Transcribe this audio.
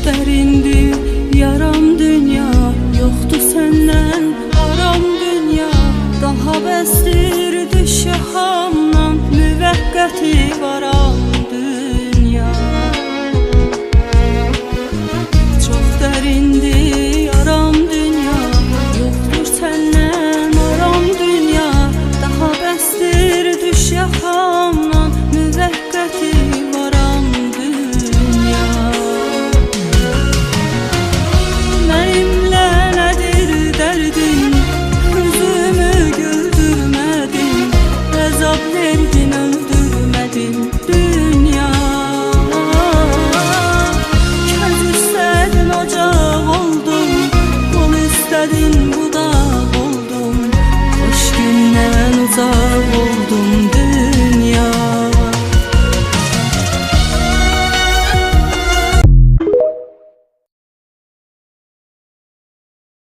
dərindi yaram dünya, yoxdur səndən aram dünya. Daha bəsdir düş yaxamdan, müvəqqəti varam dünya.